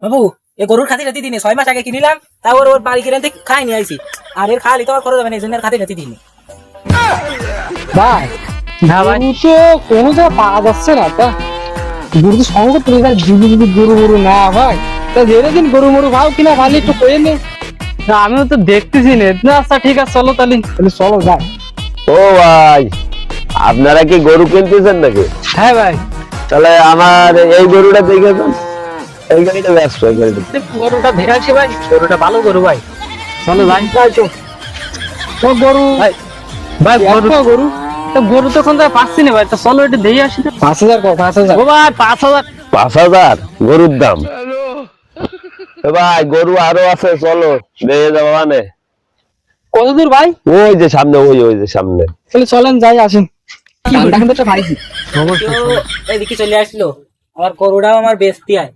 বাবু এই গরুর খাতি রাতি দিনে 6 মাস আগে কিনিলাম, তাও ওর বাড়ি কিনে খাই নিয়ে আইছি। আর এর খালি তো আর খরচ হবে না, এই জন্য খাতি রাতি দিনে। ভাই হ্যাঁ ভাই, গরু তো কোনো জায়গায় পাওয়া যাচ্ছে না। তা গরু তো সঙ্গে তুলে যায়, যদি গরু গরু না ভাই, তা যেদিন গরু মরু ভাও কিনা ভালো একটু কয়ে নে। না, আমিও তো দেখতেছি না। আচ্ছা ঠিক আছে, চলো তাহলে। তাহলে চলো যাই। ও ভাই, আপনারা কি গরু কিনতেছেন নাকি? হ্যাঁ ভাই, তাহলে আমার এই গরুটা দেখেছেন, এই গাড়িটা ব্যস্ত, এই গাড়িটা গরুটা দেখে আসি ভাই, গরুটা ভালো গরু ভাই। চলো যাই। তো গরু ভাই ভাই, গরু একটা গরু গরু তো এখন পাচ্ছি না ভাই, তো চলো এটা দেখে আসি। 5,000 কো 5,000। ও ভাই 5,000। 5,000 গরুর দাম? এ ভাই গরু আরো আছে, চলো দেখে যাবো। মানে কত দূর ভাই? ওই যে সামনে, ওই যে সামনে। তাহলে চলেন যাই আসেন। দামটা কিন্তু একটা পাইছি। কেউ এদিকে চলে আসলো, আমার গরুটাও আমার বেচতে আয়।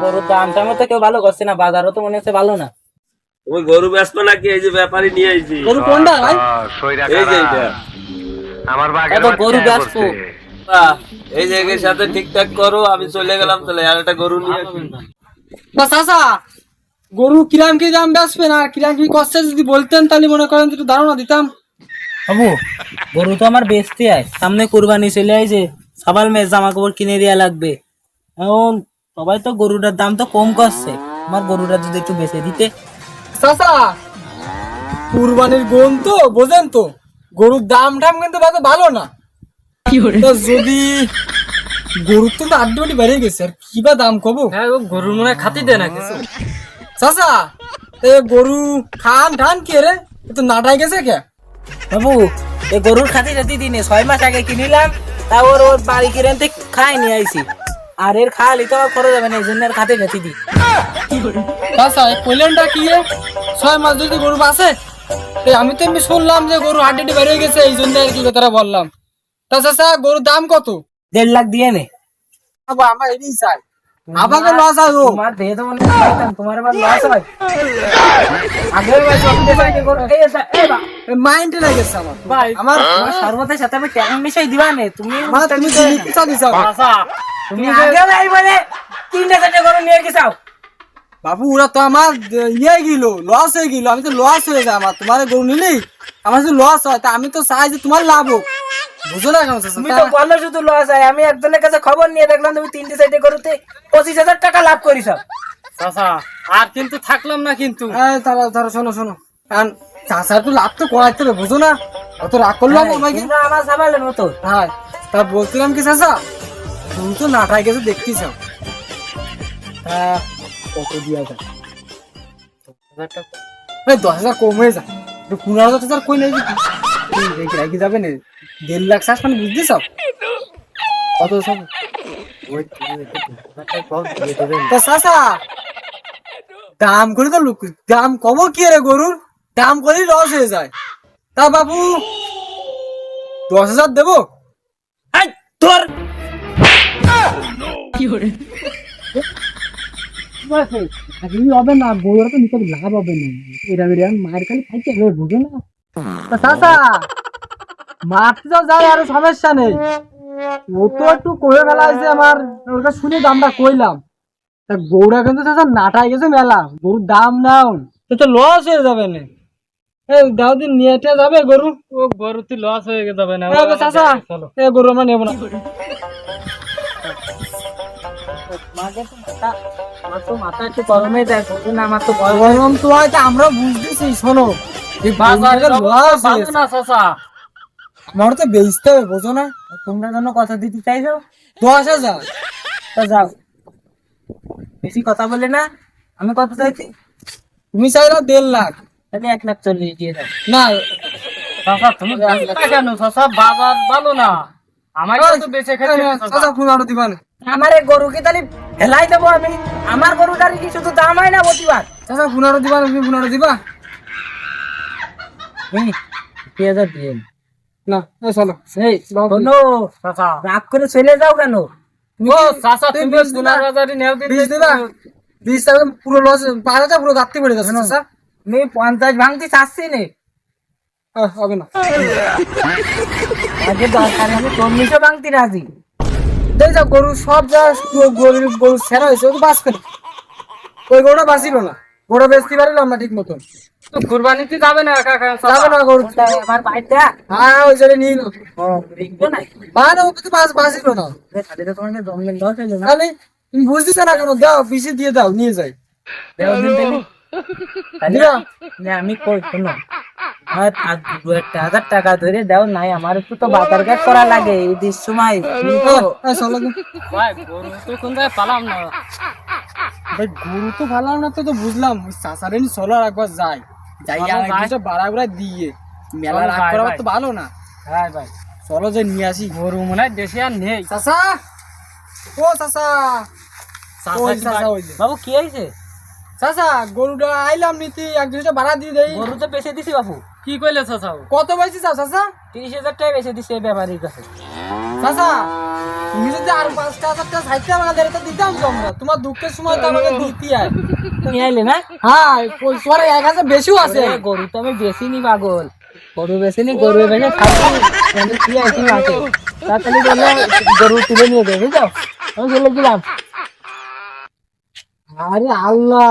গরুর দামটা মতো কেউ ভালো করছে না, বাজারও তো মনে হচ্ছে ভালো না। ওই গরু ব্যস্ত নাকি? এই যে ব্যাপারী নিয়ে আইছি। গরু কোনটা ভাই? এই যে এইটা। এত গরু বেচবো? এই জায়গার সাথে ঠিকঠাক করো, আমি চলে গেলাম। তাহলে আর একটা গরু নিয়ে আসি। না চাচা, গরু কিরাম কি দাম বেচবেন আর কিরাম কি কষ্ট যদি বলতেন তাহলে মনে করেন একটু ধারণা দিতাম। বাবু গরু তো আমার বেচতে আয়, সামনে কুরবানি চলে আইছে, সবার মেয়ে জামা কাপড় কিনে দেওয়া লাগবে। এখন সবাই তো গরুটার দাম তো কম করছে, আমার গরুটা যদি একটু বেচে দিতে। চাচা, কুরবানির গরু তো বোঝেন তো, গরুর দাম টাম কিন্তু ভালো না। তা যদি গরুর তো আড্ডি বেড়ে গেছে, আর কি বা দাম কব। হ্যাঁ, গরুর মনে হয় খাতি দেয় না কিছু। চাচা, এ গরু খান ঠান কে রে, এ তো নাটাই গেছে কে? বাবু এই গরুর খাতি রাতি দিনে 6 মাস আগে কিনিলাম, তাও ওর বাড়ি কিনে খাই নিয়ে আইছি। আর এর খালি তো আর খরচ হবে না, এই জন্য আর খাতি রাতি দিই। চাচা এই কইলেনটা কি রে? 6 মাস যদি গরু বাঁচে? আমি তো এমনি শুনলাম যে গরু হাড্ডি বেড়ে গেছে, এই জন্য আর কি কথাটা বললাম। তা চাচা গরুর দাম কত? 1.5 লাখ দিয়ে নে। বাবা আমার এটাই চাই, আমাকে লস আছে। তোমার দেহে তো মনে হয় শয়তান, তোমার আবার লস হয়। আগের বার যখন দেখাই গরু মাইন্ডে লেগেছে আমার। ভাই আমার আমার সর্বতের সাথে আমি ট্যাং মিশাই দিবা নে, তুমি তুমি দিচ্ছা দিচ্ছা। তুমি আগে ভাই বলে 3-4 গরু নিয়ে গেছাও। বাবু ওরা তো আমার ইয়ে গেল, লস হয়ে গেল। আমি তো লস হয়ে যায় আমার, তোমার গরু নিলেই আমার যদি লস হয়, তা আমি তো চাই যে তোমার লাভ হোক। বুঝো না কেন চাচা? তুমি তো বললে শুধু লস হয়, আমি একজনের কাছে খবর নিয়ে দেখলাম তুমি 3-4 গরুতে 25,000 টাকা লাভ করিস। চাচা আর কিন্তু থাকলাম না কিন্তু। এই তারা তারা শোনো শোনো, কারণ চাষার তো লাভ তো করাইতে হবে, বুঝো না? অত রাগ করলাম আমাকে। তোমরা আমার সামালের মতো। হ্যাঁ, তা বলছিলাম কি চাচা, তুমি তো নাটাই গেছে দেখতেই চাও, কত দিয়া যায়? 10,000 কম হয়ে যায়, 15,000 কই নেই রেখে যাবে না? 1.5 লাখ চাষ মানে বুঝতে চাও কত সব? তা চাচা দাম করে তো লোক দাম কম কি রে গরুর? দাম করেই লস হয়ে যায়। তা বাবু 10,000 দেবো? এই তোর হবে না, গরুরা তো নিতে লাভ হবে না, এরকম মায়ের খালি খাইতে হবে, বুঝো না? তা চাচা মারতে তো যায়, আরো সমস্যা নেই। ও তো একটু করে ফেলা হয়েছে আমার, ওটা শুনে দামটা কইলাম। তা গরুরা কিন্তু চাচা নাটাই গেছে মেলা, গরুর দাম নাও তো লস হয়ে যাবে না। এই দাও দিন নিয়ে যাবে গরু। ও গরুতে লস হয়ে যাবে না। চাচা চলো। এ গরু আমরা নেবো না। আমার তো মাথা একটু গরমে দেয়, বুঝুন আমার তো বয়স। গরম তো হয়তো আমরা বুঝতেছি, শোনো এই বাজারের গরুটাকে অবস্থা loss ভালো হয়েছে। না চাচা। আমার তো বেচতে হবে, বোঝো না? তোমরা জন্য কথা দিতে চাইছো, 10,000। তা যাও, বেশি কথা বলে না। আমি কত চাইছি? তুমি চাইলো 1.5 লাখ। তাহলে 1,40,000 দিয়ে দাও। না চাচা তুমি বেচবা কেন? চাচা বাজার ভালো না, আমাকে তো বেঁচে খেতে হবে চাচা। চাচা 15 দিবা না। আমার এই গরুকে তাহলে হেলাই দেবো আমি? আমার গরুটার কি শুধু দাম হয় না প্রতিবার? চাচা 15 দিবা না, তুমি 15 দিবা হুম, 2,000 দিয়ে না? চলো এই শোনো, চাচা রাগ করে চলে যাও কেন? ও চাচা তুমি 15,000 নেও দিন। 20 দিবা? 20 টাকা পুরো লস, 5,000 পুরো গাত্তি পড়ে যাচ্ছে চাচা। আমি 50 ভাঙতে চাচ্ছি না, হবে না। আগে দরকার আমি 40 ভাঙতে রাজি। দেখ যা গরু সব যা গরু ছেড়া হয়েছে ও তো বাঁচবে না, ওই গরুটা বাঁচিল না, গরু বেচতে পারলাম না ঠিক মতন, তো কুরবানিতে যাবে না কাকা যাবে না গরু, আমার বাইকটা হ্যাঁ ওই জন্য নিয়ে নিল, দেখবো না মানে ওকে তো বাঁচিল না, সাথে তোমাকে জঙ্গলের লস হইলো না তাহলে তুমি বুঝতেছ না কেন, দাও পিসে দিয়ে দাও নিয়ে যাই, দেও দিন দিন তাহলে দিবা? না আমি কই শোনো আমার 1,000 টাকা ধরে দাও নাই আমার একটু তো বাজার ঘাট করা লাগে এই সময় চলো তো। ভাই গরু তো কোন জায়গায় পালাম না। ভাই গরু তো ভালো না, তো তো বুঝলাম ওই চাচারে নি চলো আর একবার যাই, যাই চলো আর যাই। কিছু বাড়া বাড়া দিয়ে মেলা চলো রাগ যাই করা ভাই। তো ভালো না, হ্যাঁ ভাই চলো যে নিয়ে আসি। গরু মনে হয় দেশে আর নেই। চাচা, ও চাচা, ওই চাচা ওই যে। বাবু কি হয়েছে চাচা গরুটা আইলাম নিতে, এক দুইটা ভাড়া দিয়ে দেই। গরু তো বেঁচে দিছি বাবু কি কইলে চাচাও? কত পাইছি চাও চাচা? 30,000 টাকা বেঁচে দিছে এই ব্যাপারীর কাছে চাচা তুমি যদি আর 5,000 টাকা সাইড টাকা দেয় তো দিতাম তো আমরা, তোমার দুঃখের সময় তো আমাকে দিতে হয়। তুমি আইলে না হ্যাঁ পরে 1,000 বেশিও আছে। ওরে, গরু তো আমি বেশিনি পাগল, গরু বেশিনি, গরু বেশি খাচ্ছি আমাদের কি আছে আছে তাড়াতাড়ি বললে গরু তুলে নিয়ে যাবে বুঝছো, আমি চলে গেলাম। আরে আল্লাহ